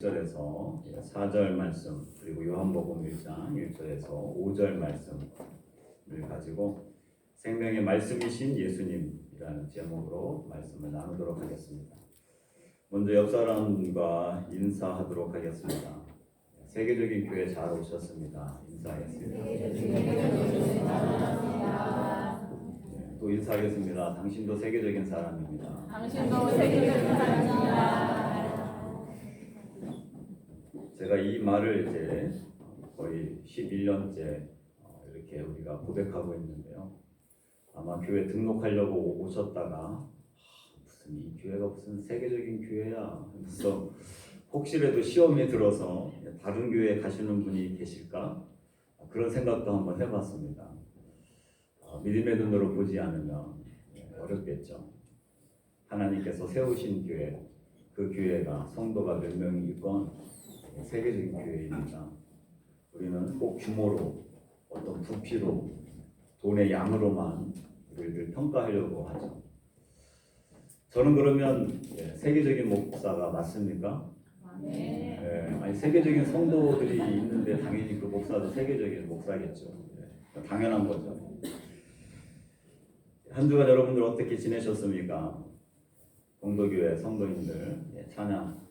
1절에서 4절 말씀, 그리고 요한복음 1장 1절에서 5절 말씀을 가지고 생명의 말씀이신 예수님이라는 제목으로 말씀을 나누도록 하겠습니다. 먼저 옆 사람과 인사하도록 하겠습니다. 세계적인 교회 잘 오셨습니다. 인사하겠습니다. 또 인사하겠습니다. 당신도 세계적인 사람입니다. 당신도 세계적인 사람입니다. 제가 이 말을 이제 거의 11년째 이렇게 우리가 고백하고 있는데요. 아마 교회 등록하려고 오셨다가 무슨 이 교회가 무슨 세계적인 교회야 그래서 혹시라도 시험에 들어서 다른 교회에 가시는 분이 계실까 그런 생각도 한번 해봤습니다. 믿음의 눈으로 보지 않으면 어렵겠죠. 하나님께서 세우신 교회, 그 교회가 성도가 몇 명이 있건 세계적인 교회입니다. 우리는 꼭 규모로, 어떤 부피로, 돈의 양으로만 우리를 평가하려고 하죠. 저는 그러면 세계적인 목사가 맞습니까? 네. 아니, 세계적인 성도들이 있는데 당연히 그 목사도 세계적인 목사겠죠. 당연한 거죠. 한 주간 여러분들 어떻게 지내셨습니까? 공도교회 성도님들 찬양.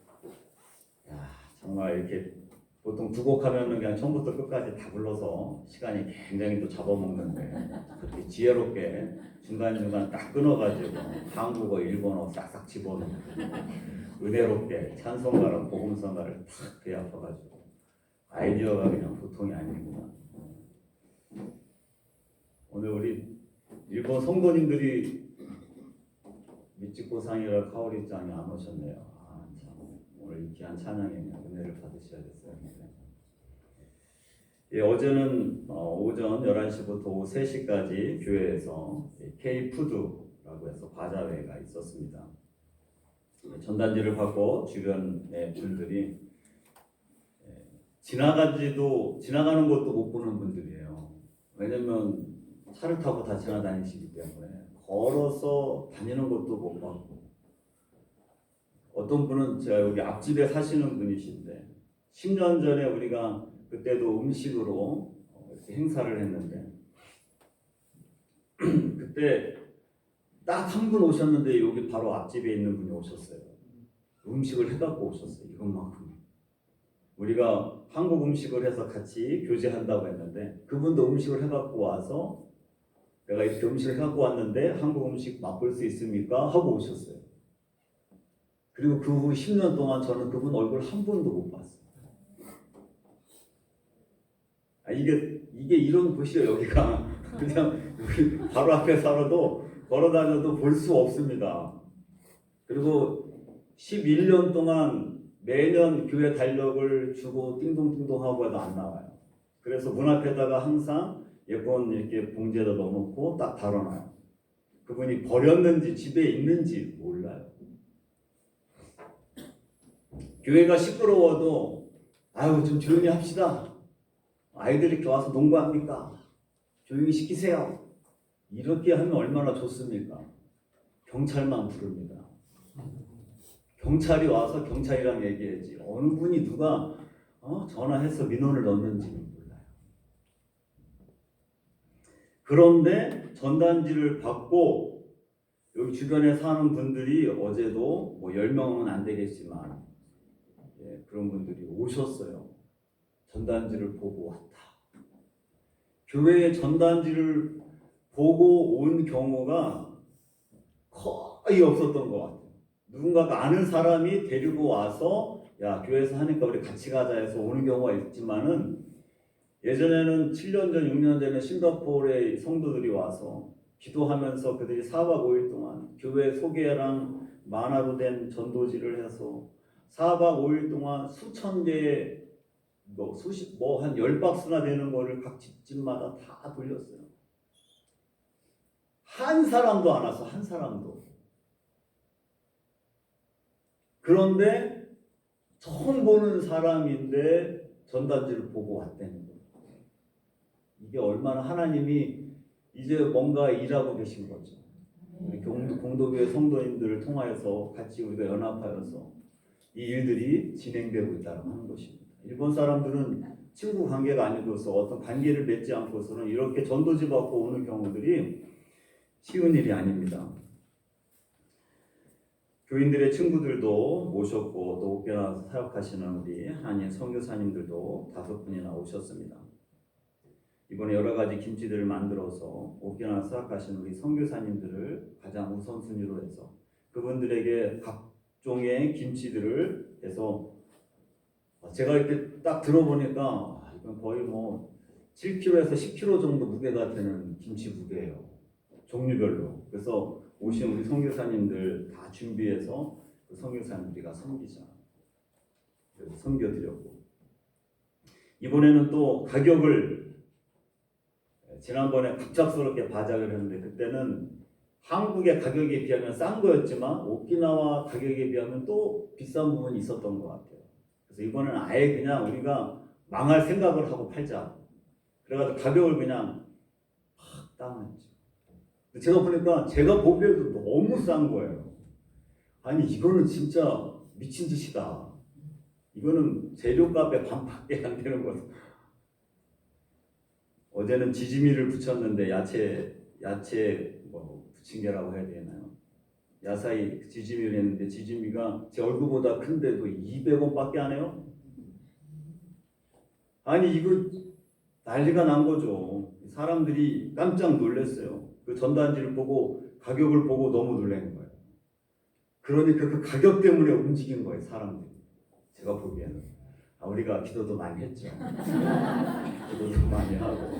정말 이렇게 보통 두 곡 하면은 그냥 처음부터 끝까지 다 불러서 시간이 굉장히 또 잡아먹는데 그렇게 지혜롭게 중간중간 딱 끊어가지고 한국어, 일본어 싹싹 집어넣고 은혜롭게 찬송가랑 복음성가를 탁 배합해가지고 아이디어가 그냥 보통이 아니구나. 오늘 우리 일본 성도님들이 미치코상이라 카오리짱이 안 오셨네요. 오늘 이 귀한 찬양에 은혜를 받으셔야겠어요. 어제는 오전 11시부터 오후 3시까지 교회에서 K푸드라고 해서 과자회가 있었습니다. 전단지를 받고 주변의 분들이 지나가는 것도 못 보는 분들이에요. 왜냐면 차를 타고 다 지나다니시기 때문에 걸어서 다니는 것도 못 봤고 어떤 분은 제가 여기 앞집에 사시는 분이신데 10년 전에 우리가 그때도 음식으로 이렇게 행사를 했는데 그때 딱 한 분 오셨는데 여기 바로 앞집에 있는 분이 오셨어요. 음식을 해갖고 오셨어요. 이것만큼. 우리가 한국 음식을 해서 같이 교제한다고 했는데 그분도 음식을 해갖고 와서 내가 이렇게 음식을 해갖고 왔는데 한국 음식 맛볼 수 있습니까? 하고 오셨어요. 그리고 그 후 10년 동안 저는 그분 얼굴 한 번도 못 봤어요. 이게 이런 곳이에요. 여기가 그냥 여기 바로 앞에 살아도 걸어다녀도 볼 수 없습니다. 그리고 11년 동안 매년 교회 달력을 주고 띵동띵동하고 해도 안 나와요. 그래서 문 앞에다가 항상 예쁜 이렇게 봉지에다 넣어놓고 딱 달아놔요. 그분이 버렸는지 집에 있는지 몰라요. 교회가 시끄러워도 아유 좀 조용히 합시다. 아이들이 이렇게 와서 농구합니까? 조용히 시키세요. 이렇게 하면 얼마나 좋습니까? 경찰만 부릅니다. 경찰이 와서 경찰이랑 얘기해야지. 어느 분이 누가 전화해서 민원을 넣는지는 몰라요. 그런데 전단지를 받고 여기 주변에 사는 분들이 어제도 뭐 10명은 안 되겠지만 그런 분들이 오셨어요. 전단지를 보고 왔다. 교회의 전단지를 보고 온 경우가 거의 없었던 것 같아요. 누군가가 아는 사람이 데리고 와서 야 교회에서 하니까 우리 같이 가자 해서 오는 경우가 있지만은 예전에는 7년 전, 6년 전에 싱가포르의 성도들이 와서 기도하면서 그들이 4박 5일 동안 교회 소개랑 만화로 된 전도지를 해서 4박 5일 동안 수천 개의 한 10박스나 되는 거를 각 집집마다 다 돌렸어요. 한 사람도 안 왔어. 한 사람도. 그런데 처음 보는 사람인데 전단지를 보고 왔다는 거예요. 이게 얼마나 하나님이 이제 뭔가 일하고 계신 거죠. 우리 공도교회 성도님들을 통하여서 같이 우리가 연합하여서 이 일들이 진행되고 있다고 하는 것입니다. 일본 사람들은 친구 관계가 아니고서 어떤 관계를 맺지 않고서는 이렇게 전도지 받고 오는 경우들이 쉬운 일이 아닙니다. 교인들의 친구들도 오셨고 또 오케나와에서 사역하시는 우리 한인 선교사님들도 5분이나 오셨습니다. 이번에 여러 가지 김치들을 만들어서 오케나와 사역하시는 우리 선교사님들을 가장 우선순위로 해서 그분들에게 각종의 김치들을 해서 제가 이렇게 딱 들어보니까 이건 거의 뭐 7kg에서 10kg 정도 무게가 되는 김치 무게예요. 종류별로. 그래서 오신 우리 선교사님들 다 준비해서 그 선교사님들이가 섬기자. 그래서 섬겨드렸고 이번에는 또 가격을 지난번에 갑작스럽게 바작을 했는데 그때는 한국의 가격에 비하면 싼 거였지만 오키나와 가격에 비하면 또 비싼 부분이 있었던 것 같아요. 그래서 이번에는 아예 그냥 우리가 망할 생각을 하고 팔자. 그래가지고 가격을 그냥 확 다운했죠. 제가 보니까 제가 보기에도 너무 싼 거예요. 아니 이거는 진짜 미친 짓이다. 이거는 재료값의 반밖에 안 되는 거죠. 어제는 지지미를 붙였는데 야채 뭐 부침개라고 해야 되나요? 야사이 지지미를 했는데 지지미가 제 얼굴보다 큰데도 200원밖에 안 해요? 아니 이거 난리가 난 거죠. 사람들이 깜짝 놀랐어요. 그 전단지를 보고 가격을 보고 너무 놀란 거예요. 그러니까 그 가격 때문에 움직인 거예요, 사람들이. 제가 보기에는. 우리가 기도도 많이 했죠. 기도도 많이 하고,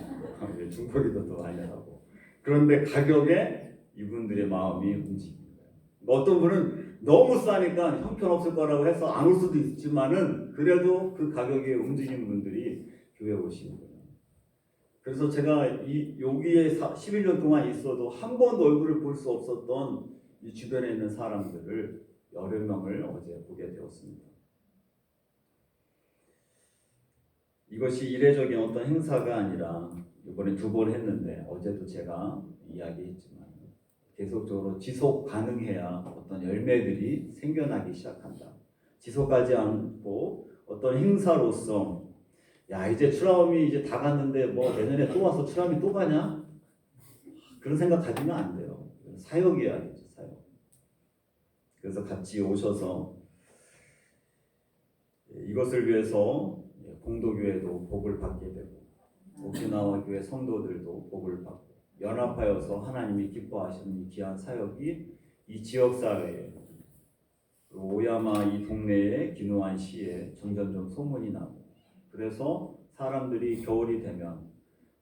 중보기도도 많이 하고. 그런데 가격에 이분들의 마음이 움직인 거예요. 어떤 분은 너무 싸니까 형편없을 거라고 해서 안 올 수도 있지만은 그래도 그 가격에 움직인 분들이 교회에 오신 거예요. 그래서 제가 여기에 11년 동안 있어도 한 번도 얼굴을 볼 수 없었던 이 주변에 있는 사람들을 여러 명을 어제 보게 되었습니다. 이것이 이례적인 어떤 행사가 아니라 이번에 2번 했는데 어제도 제가 이야기했지만 계속적으로 지속 가능해야 어떤 열매들이 생겨나기 시작한다. 지속하지 않고 어떤 행사로서 야 이제 추라움이 이제 다 갔는데 뭐 내년에 또 와서 추라움이 또 가냐? 그런 생각 가지면 안 돼요. 사역이어야 되죠. 사역. 그래서 같이 오셔서 이것을 위해서 공도교회도 복을 받게 되고 오키나와 교회 성도들도 복을 받고 연합하여서 하나님이 기뻐하시는 이 귀한 사역이 이 지역사회에 오야마 이 동네의 기노한 시에 점점점 소문이 나고 그래서 사람들이 겨울이 되면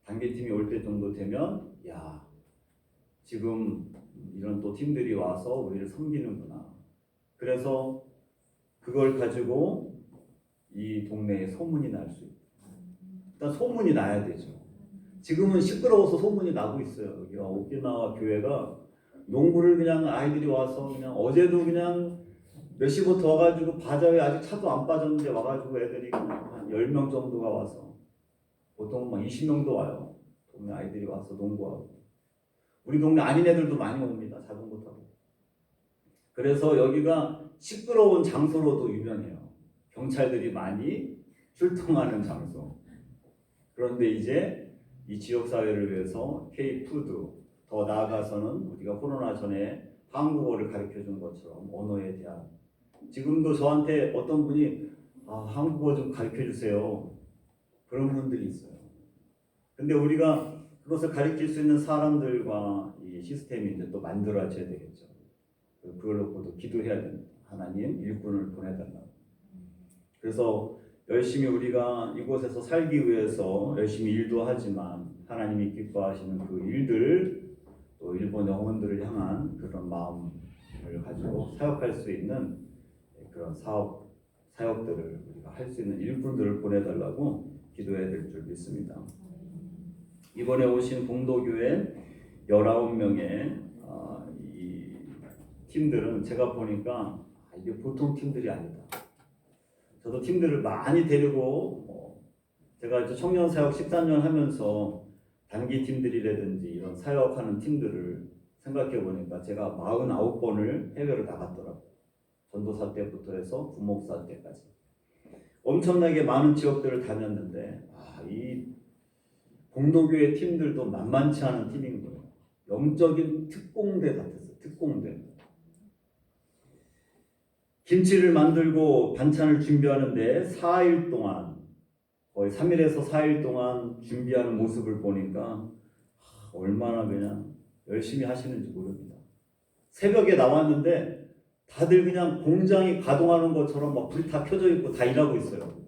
단기팀이 올 때 정도 되면 야 지금 이런 또 팀들이 와서 우리를 섬기는구나. 그래서 그걸 가지고 이 동네에 소문이 날 수 있다. 일단 소문이 나야 되죠. 지금은 시끄러워서 소문이 나고 있어요. 여기가 오키나와 교회가 농구를 그냥 아이들이 와서 그냥 어제도 그냥 몇 시부터 와가지고 바자회 아직 차도 안 빠졌는데 와가지고 애들이 그냥 한 10명 정도가 와서 보통은 막 20명도 와요. 동네 아이들이 와서 농구하고 우리 동네 아닌 애들도 많이 옵니다. 자전거 타고. 그래서 여기가 시끄러운 장소로도 유명해요. 경찰들이 많이 출동하는 장소. 그런데 이제 이 지역사회를 위해서 K-푸드 더 나아가서는 우리가 코로나 전에 한국어를 가르쳐준 것처럼 언어에 대한 지금도 저한테 어떤 분이 한국어 좀 가르쳐주세요. 그런 분들이 있어요. 근데 우리가 그것을 가르칠 수 있는 사람들과 이 시스템이 이제 또 만들어져야 되겠죠. 그걸 놓고도 기도해야 됩니다. 하나님 일꾼을 보내달라고. 그래서 열심히 우리가 이곳에서 살기 위해서 열심히 일도 하지만 하나님이 기뻐하시는 그 일들 또 일본 영혼들을 향한 그런 마음을 가지고 사역할 수 있는 그런 사역들을 우리가 할 수 있는 일꾼들을 보내달라고 기도해야 될 줄 믿습니다. 이번에 오신 봉도교회 19명의 이 팀들은 제가 보니까 이게 보통 팀들이 아니다. 저도 팀들을 많이 데리고 제가 이제 청년 사역 13년 하면서 단기 팀들이라든지 이런 사역하는 팀들을 생각해 보니까 제가 49번을 해외로 나갔더라고요. 전도사 때부터 해서 부목사 때까지 엄청나게 많은 지역들을 다녔는데 이 공동교회 팀들도 만만치 않은 팀인 거예요. 영적인 특공대 같았어요. 특공대. 김치를 만들고 반찬을 준비하는데 4일 동안 거의 3일에서 4일 동안 준비하는 모습을 보니까 얼마나 그냥 열심히 하시는지 모릅니다. 새벽에 나왔는데 다들 그냥 공장이 가동하는 것처럼 막 불이 다 켜져 있고 다 일하고 있어요.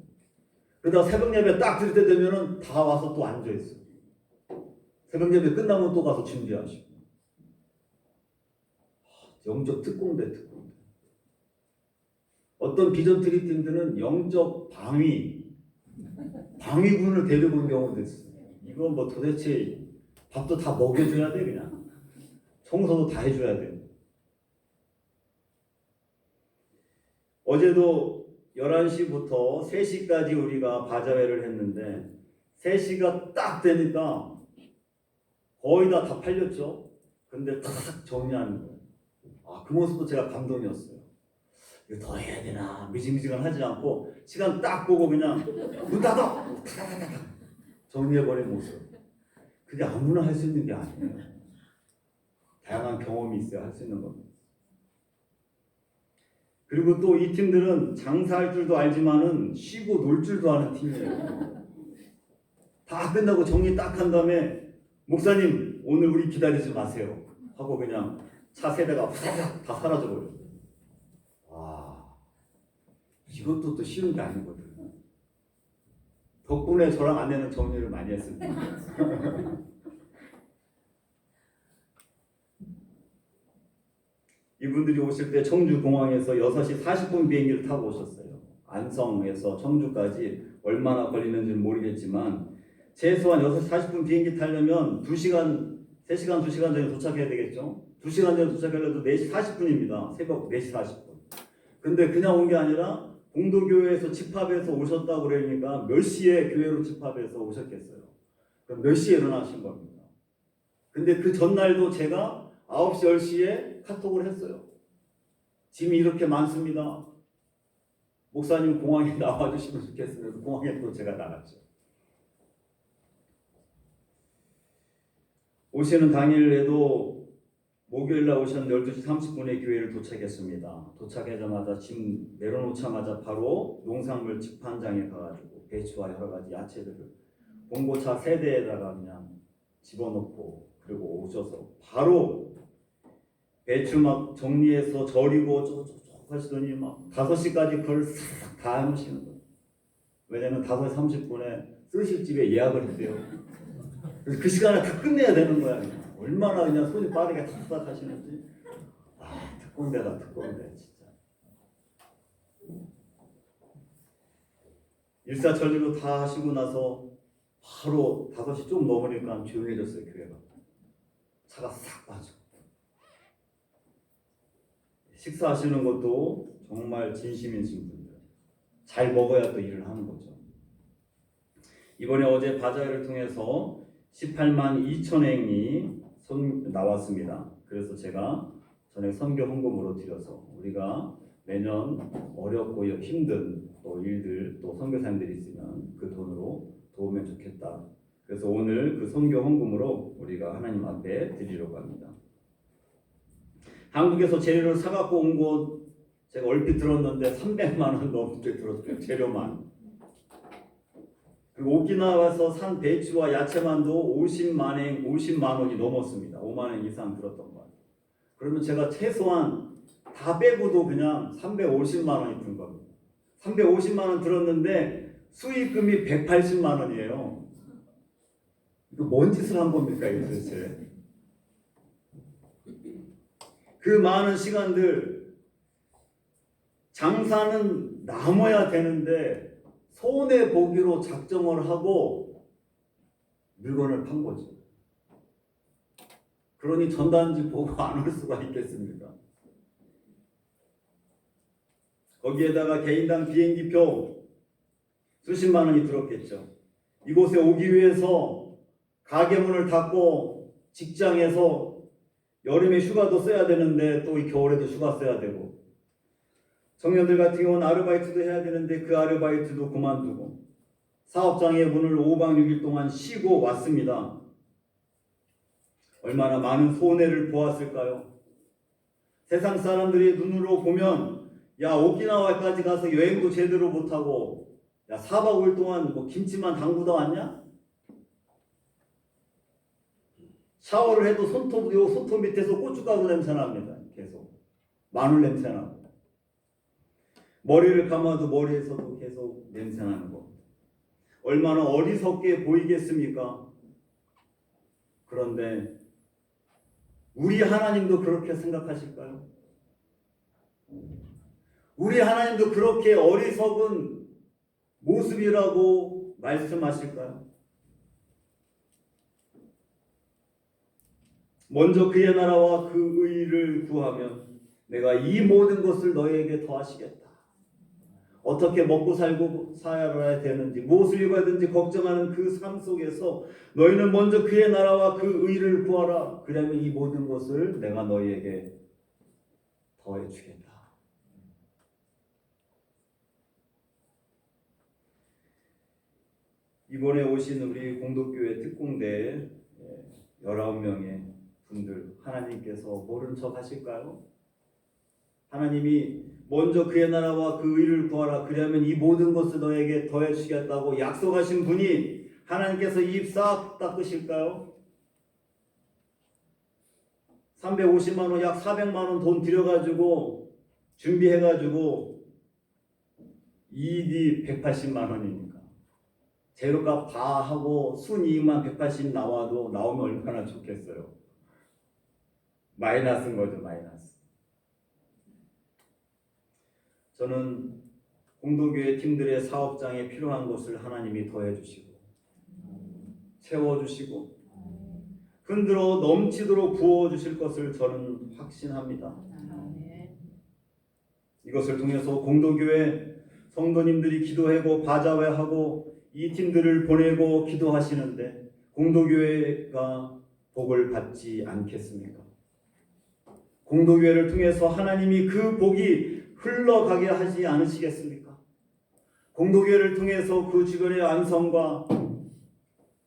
그러다 새벽 예배 딱 들 때 되면은 다 와서 또 앉아 있어요. 새벽 예배 끝나면 또 가서 준비하시고. 영적 특공대. 어떤 비전 트리팀들은 영적 방위군을 데리고 온 경우도 있어요. 이거 뭐 도대체 밥도 다 먹여줘야 돼 그냥. 청소도 다 해줘야 돼. 어제도 11시부터 3시까지 우리가 바자회를 했는데 3시가 딱 되니까 거의 다 팔렸죠. 근데 딱 정리하는 거예요. 그 모습도 제가 감동이었어요. 이거 더 해야 되나 미지미지간 하지 않고 시간 딱 보고 그냥 문 닫아! 정리해버린 모습. 그게 아무나 할 수 있는 게 아니에요. 다양한 경험이 있어야 할 수 있는 겁니다. 그리고 또 이 팀들은 장사할 줄도 알지만은 쉬고 놀 줄도 아는 팀이에요. 다 끝나고 정리 딱 한 다음에 목사님 오늘 우리 기다리지 마세요 하고 그냥 차 세대가 후다닥 다 사라져버려요. 이것도 또 쉬운 게 아니거든요. 덕분에 저랑 아내는 정리를 많이 했습니다. 이분들이 오실 때 청주공항에서 6시 40분 비행기를 타고 오셨어요. 안성에서 청주까지 얼마나 걸리는지는 모르겠지만 최소한 6시 40분 비행기 타려면 2시간, 3시간, 2시간 전에 도착해야 되겠죠? 2시간 전에 도착하려도 4시 40분입니다. 새벽 4시 40분. 근데 그냥 온 게 아니라 공도교회에서 집합해서 오셨다고 그러니까 몇 시에 교회로 집합해서 오셨겠어요? 그럼 몇 시에 일어나신 겁니다. 근데 그 전날도 제가 9시, 10시에 카톡을 했어요. 짐이 이렇게 많습니다. 목사님 공항에 나와주시면 좋겠습니다. 공항에 또 제가 나갔죠. 오시는 당일에도 목요일날 오셨는 12시 30분에 교회를 도착했습니다. 도착하자마자 짐 내려놓자마자 바로 농산물 집판장에 가가지고 배추와 여러 가지 야채들을 봉고차 3대에다가 그냥 집어넣고 그리고 오셔서 바로 배추 막 정리해서 절이고 쪼쪼쪼 하시더니 막 5시까지 그걸 싹 다 해놓으시는 거예요. 왜냐면 5시 30분에 쓰실 집에 예약을 했대요. 그래서 그 시간에 다 끝내야 되는 거야. 얼마나 그냥 손이 빠르게 탁탁 하시는지. 특공대다 특공대 진짜. 일사천리로 다 하시고 나서 바로 5시 좀 넘으니까 조용해졌어요. 교회가. 차가 싹 빠져. 식사하시는 것도 정말 진심이신 분들. 잘 먹어야 또 일을 하는 거죠. 이번에 어제 바자회를 통해서 18만 2천행이 나왔습니다. 그래서 제가 전액 선교 헌금으로 드려서 우리가 매년 어렵고 힘든 또 일들 또 선교사님들이 있으면 그 돈으로 도우면 좋겠다. 그래서 오늘 그 선교 헌금으로 우리가 하나님 앞에 드리려고 합니다. 한국에서 재료를 사갖고 온 곳 제가 얼핏 들었는데 300만 원 넘게 들었어요. 재료만. 그리고 오키나와에서 산 배추와 야채만도 50만 원이 넘었습니다. 5만 원 이상 들었던 것 같아요. 그러면 제가 최소한 다 빼고도 그냥 350만 원이 든 겁니다. 350만 원 들었는데 수익금이 180만 원이에요. 이거 뭔 짓을 한 겁니까 이거 도대체? 그 많은 시간들 장사는 남아야 되는데 손해 보기로 작정을 하고 물건을 판 거죠. 그러니 전단지 보고 안 올 수가 있겠습니까? 거기에다가 개인당 비행기표 수십만 원이 들었겠죠. 이곳에 오기 위해서 가게 문을 닫고 직장에서 여름에 휴가도 써야 되는데 또 이 겨울에도 휴가 써야 되고 청년들 같은 경우는 아르바이트도 해야 되는데 그 아르바이트도 그만두고 사업장의 문을 5박 6일 동안 쉬고 왔습니다. 얼마나 많은 손해를 보았을까요? 세상 사람들이 눈으로 보면 야 오키나와까지 가서 여행도 제대로 못하고 야 4박 5일 동안 뭐 김치만 담그다 왔냐? 샤워를 해도 손톱 밑에서 고춧가루 냄새 납니다. 계속 마늘 냄새 나고 머리를 감아도 머리에서도 계속 냄새 나는 거. 얼마나 어리석게 보이겠습니까? 그런데 우리 하나님도 그렇게 생각하실까요? 우리 하나님도 그렇게 어리석은 모습이라고 말씀하실까요? 먼저 그의 나라와 그 의를 구하면 내가 이 모든 것을 너희에게 더하시겠다. 어떻게 먹고 살고 살아야 되는지 무엇을 입어야 되는지 걱정하는 그 삶 속에서 너희는 먼저 그의 나라와 그 의를 구하라. 그러면 이 모든 것을 내가 너희에게 더해 주겠다. 이번에 오신 우리 공동교회 특공대 19명의 분들 하나님께서 모른 척 하실까요? 하나님이 먼저 그의 나라와 그 의를 구하라. 그러면 이 모든 것을 너에게 더해 주시겠다고 약속하신 분이 하나님께서 입 싹 닦으실까요? 350만 원, 약 400만 원 돈 들여가지고 준비해가지고 이익이 180만 원이니까 재료값 다 하고 순이익만 180 나와도 나오면 얼마나 좋겠어요. 마이너스인 거죠, 마이너스. 저는 공동교회 팀들의 사업장에 필요한 것을 하나님이 더해주시고 채워주시고 흔들어 넘치도록 부어주실 것을 저는 확신합니다. 이것을 통해서 공동교회 성도님들이 기도하고 바자회하고 이 팀들을 보내고 기도하시는데 공동교회가 복을 받지 않겠습니까? 공동교회를 통해서 하나님이 그 복이 흘러가게 하지 않으시겠습니까? 공동교회를 통해서 그 주변의 안성과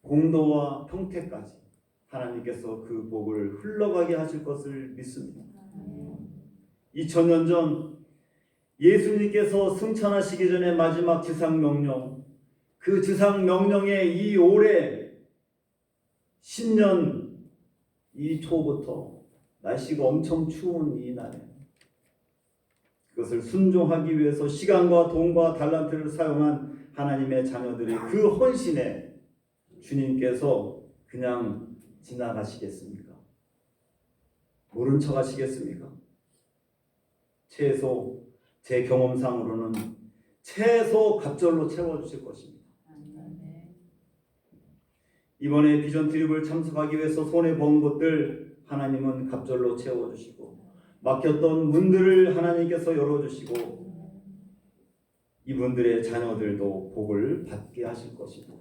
공도와 평택까지 하나님께서 그 복을 흘러가게 하실 것을 믿습니다. 2000년 전 예수님께서 승천하시기 전에 마지막 지상명령, 그 지상명령에 이 올해 신년 이 초부터 날씨가 엄청 추운 이 날에 그것을 순종하기 위해서 시간과 돈과 달란트를 사용한 하나님의 자녀들의 그 헌신에 주님께서 그냥 지나가시겠습니까? 모른 척 하시겠습니까? 최소 제 경험상으로는 최소 갑절로 채워주실 것입니다. 이번에 비전 트립을 참석하기 위해서 손해본 것들 하나님은 갑절로 채워주시고 막혔던 문들을 하나님께서 열어주시고 이분들의 자녀들도 복을 받게 하실 것입니다.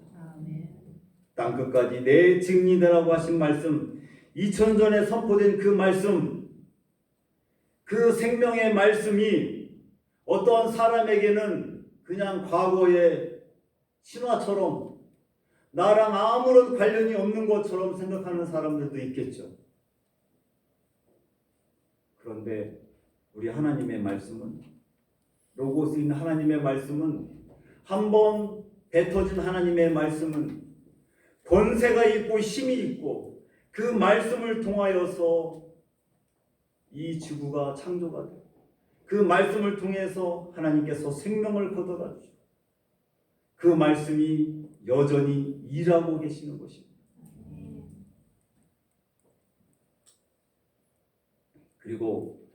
땅끝까지 내 증인이라고 하신 말씀, 2000년 전에 선포된 그 말씀, 그 생명의 말씀이 어떠한 사람에게는 그냥 과거의 신화처럼 나랑 아무런 관련이 없는 것처럼 생각하는 사람들도 있겠죠. 그런데 우리 하나님의 말씀은, 로고스인 하나님의 말씀은, 한번 뱉어진 하나님의 말씀은 권세가 있고 힘이 있고 그 말씀을 통하여서 이 지구가 창조가 되고 그 말씀을 통해서 하나님께서 생명을 거둬다 주시고 그 말씀이 여전히 일하고 계시는 것입니다. 그리고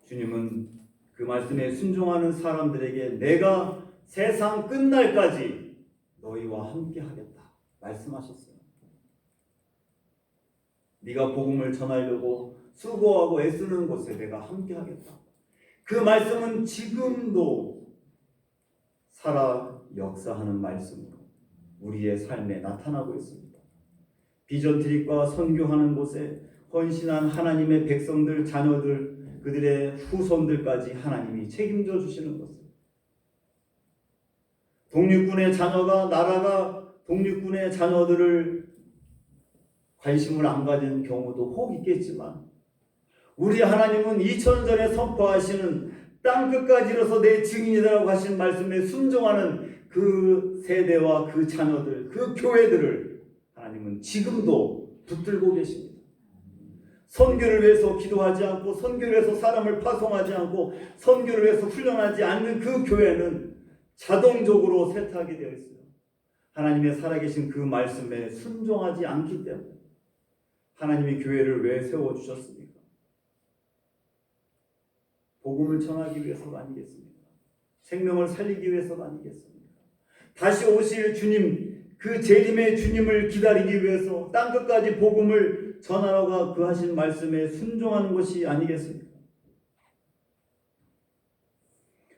주님은 그 말씀에 순종하는 사람들에게 내가 세상 끝날까지 너희와 함께 하겠다 말씀하셨어요. 네가 복음을 전하려고 수고하고 애쓰는 곳에 내가 함께 하겠다. 그 말씀은 지금도 살아 역사하는 말씀으로 우리의 삶에 나타나고 있습니다. 비전 트립과 선교하는 곳에 헌신한 하나님의 백성들, 자녀들, 그들의 후손들까지 하나님이 책임져 주시는 것을. 독립군의 자녀가 나라가 독립군의 자녀들을 관심을 안 가진 경우도 혹 있겠지만 우리 하나님은 2000년 전에 선포하시는 땅끝까지 이뤄서 내 증인이라고 하신 말씀에 순종하는 그 세대와 그 자녀들, 그 교회들을 하나님은 지금도 붙들고 계십니다. 선교를 위해서 기도하지 않고 선교를 위해서 사람을 파송하지 않고 선교를 위해서 훈련하지 않는 그 교회는 자동적으로 쇠퇴하게 되어 있어요. 하나님의 살아계신 그 말씀에 순종하지 않기 때문에. 하나님이 교회를 왜 세워주셨습니까? 복음을 전하기 위해서가 아니겠습니까? 생명을 살리기 위해서가 아니겠습니까? 다시 오실 주님, 그 재림의 주님을 기다리기 위해서 땅끝까지 복음을 전하라고 그 하신 말씀에 순종하는 것이 아니겠습니까?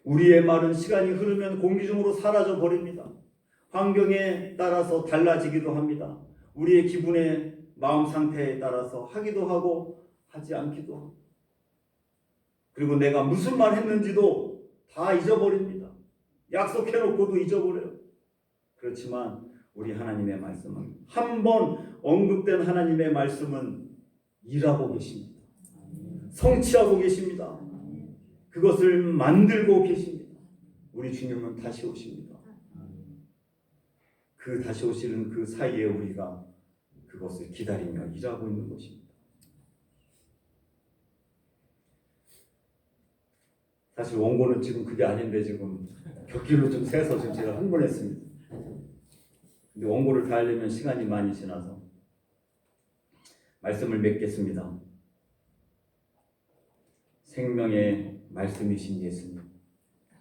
우리의 말은 시간이 흐르면 공기 중으로 사라져 버립니다. 환경에 따라서 달라지기도 합니다. 우리의 기분에 마음 상태에 따라서 하기도 하고 하지 않기도 하고, 그리고 내가 무슨 말 했는지도 다 잊어버립니다. 약속해놓고도 잊어버려요. 그렇지만 우리 하나님의 말씀은, 한 번 언급된 하나님의 말씀은 일하고 계십니다. 성취하고 계십니다. 그것을 만들고 계십니다. 우리 주님은 다시 오십니다. 그 다시 오시는 그 사이에 우리가 그것을 기다리며 일하고 있는 것입니다. 사실 원고는 지금 그게 아닌데 지금 격기로 좀 세서 지금 제가 흥분했습니다. 근데 원고를 다 하려면 시간이 많이 지나서 말씀을 맺겠습니다. 생명의 말씀이신 예수님,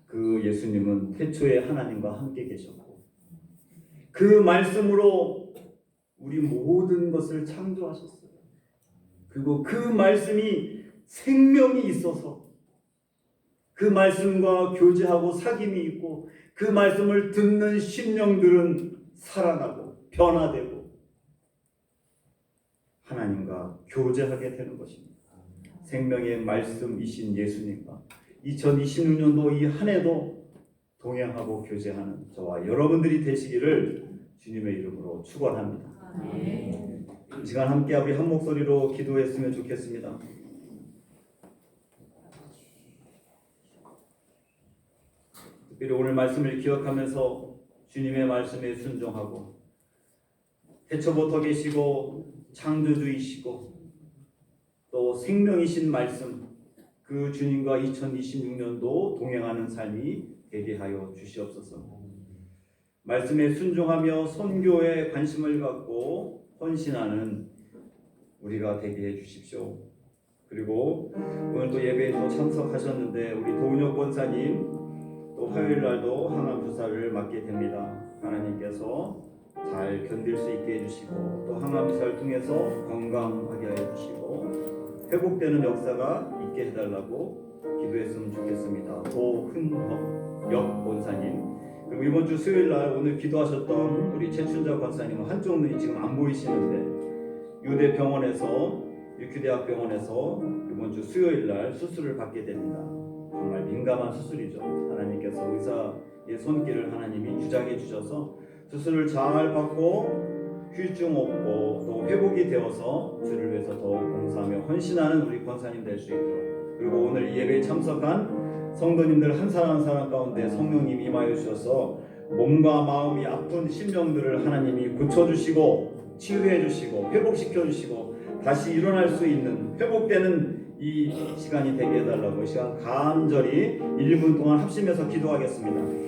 그 예수님은 태초에 하나님과 함께 계셨고 그 말씀으로 우리 모든 것을 창조하셨어요. 그리고 그 말씀이 생명이 있어서 그 말씀과 교제하고 사귐이 있고 그 말씀을 듣는 심령들은 살아나고 변화되고 하나님과 교제하게 되는 것입니다. 생명의 말씀이신 예수님과 2026년도 이 한 해도 동행하고 교제하는 저와 여러분들이 되시기를 주님의 이름으로 축원합니다. 이 시간 함께 우리 한 목소리로 기도했으면 좋겠습니다. 특별히 오늘 말씀을 기억하면서 주님의 말씀에 순종하고 태초부터 계시고 창조주이시고 또 생명이신 말씀, 그 주님과 2026년도 동행하는 삶이 되게 하여 주시옵소서. 말씀에 순종하며 선교에 관심을 갖고 헌신하는 우리가 되게 해 주십시오. 그리고 오늘도 예배에 또 참석하셨는데 우리 도은혁 권사님 또 화요일 날도 항암 주사를 맞게 됩니다. 하나님께서 잘 견딜 수 있게 해주시고 또 항암 주사를 통해서 건강하게 해주시고 회복되는 역사가 있게 해달라고 기도했으면 좋겠습니다. 도흥혁 권사님, 그리고 이번 주 수요일 날 오늘 기도하셨던 우리 최춘자 권사님은 한쪽 눈이 지금 안 보이시는데 유대병원에서 육휴대학병원에서 이번 주 수요일 날 수술을 받게 됩니다. 정말 민감한 수술이죠. 하나님께서 의사의 손길을 하나님이 주장해 주셔서 수술을 잘 받고 후유증 없고 또 회복이 되어서 주를 위해서 더욱 봉사하며 헌신하는 우리 권사님 될 수 있도록, 그리고 오늘 이 예배에 참석한 성도님들 한 사람 한 사람 가운데 성령님이 임하여 주셔서 몸과 마음이 아픈 심령들을 하나님이 고쳐주시고 치유해주시고 회복시켜주시고 다시 일어날 수 있는 회복되는 이 시간이 되게 해달라고 시간 간절히 1분 동안 합심해서 기도하겠습니다.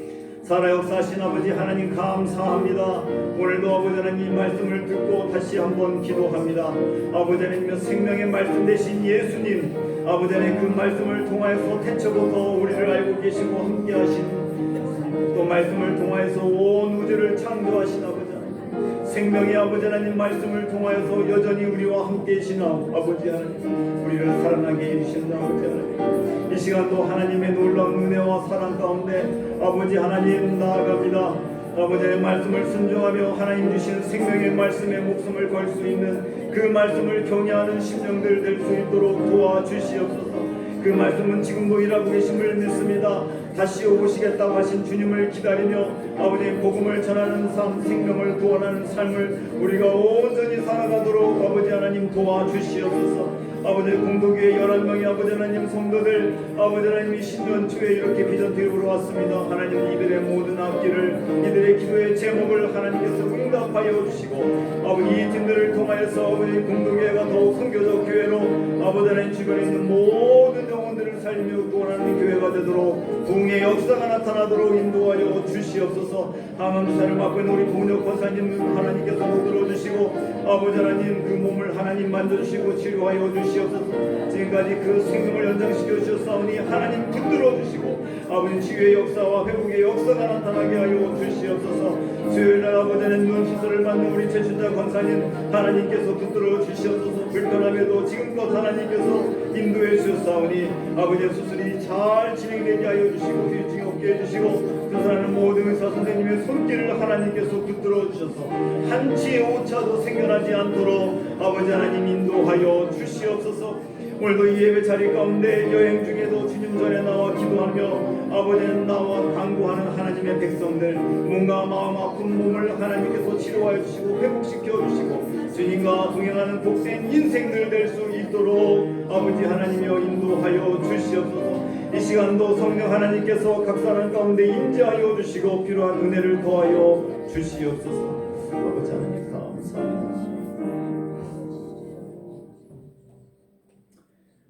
살아 역사하신 아버지 하나님 감사합니다. 오늘도 아버지 하나님 말씀을 듣고 다시 한번 기도합니다. 아버지 하나님 생명의 말씀 되신 예수님, 아버지 하나님 그 말씀을 통하여서 태초부터 우리를 알고 계시고 함께 하신, 또 말씀을 통하여서 온 우주를 창조하신 아버지 하나님, 생명의 아버지 하나님 말씀을 통하여서 여전히 우리와 함께 계신 아버지 하나님, 우리를 살아나게 해주시는 아버지 하나님, 이 시간도 하나님의 놀라운 은혜와 사랑 가운데 아버지 하나님 나아갑니다. 아버지의 말씀을 순종하며 하나님 주시는 생명의 말씀에 목숨을 걸 수 있는 그 말씀을 경외하는 심령들 될 수 있도록 도와주시옵소서. 그 말씀은 지금도 일하고 계심을 믿습니다. 다시 오시겠다고 하신 주님을 기다리며 아버지 복음을 전하는 삶, 생명을 구원하는 삶을 우리가 온전히 살아가도록 아버지 하나님 도와주시옵소서. 아버지 공동교회 11명의 아버지 하나님 성도들 아버지 하나님이 신년초에 이렇게 비전팀으로 왔습니다. 하나님 이들의 모든 앞길을 이들의 기도의 제목을 하나님께서 응답하여 주시고 아버지 이 팀들을 통하여서 아버지 공동교회가 더욱 성교적 교회로 아버지 하나님 주변에 있는 모든 영혼들을 살리며 구원하는 교회가 되도록 부흥의 역사가 나타나도록 인도하여 주시옵소서. 항암 주사를 맡고 있는 우리 고은혁 권사님 하나님께서 들어주시고 아버지 하나님 그 몸을 하나님 만져주시고 치료하여 주시옵소서. 지금까지 그 생명을 연장시켜 주셨사오니 하나님 붙들어 주시고 아버지 치유의 역사와 회복의 역사가 나타나게 하여 주시옵소서. 수요일날 아버지 하나님 눈 수술을 받는 우리 최춘자 권사님 하나님께서 붙들어 주시옵소서. 불편함에도 지금껏 하나님께서 인도해 주셨사오니 아버지의 수술이 잘 진행되게 하여 주시고 후유증이 없게 해주시고 수술하는 모든 의사 선생님의 손길을 하나님께서 붙들어 주셔서 한치의 오차도 생겨나지 않도록 아버지 하나님 인도하여 주시옵소서. 오늘도 이 예배 자리 가운데 여행 중에도 주님 전에 나와 기도하며 아버지는 나와 간구하는 하나님의 백성들 뭔가 마음 아픈 몸을 하나님께서 치료하여 주시고 회복시켜 주시고 주님과 동행하는 복된 인생들 될 수 있도록 아버지 하나님이여 인도하여 주시옵소서. 이 시간도 성령 하나님께서 각 사람 가운데 임재하여 주시고 필요한 은혜를 더하여 주시옵소서. 아버지 하나님 감사합니다.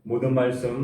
모든 말씀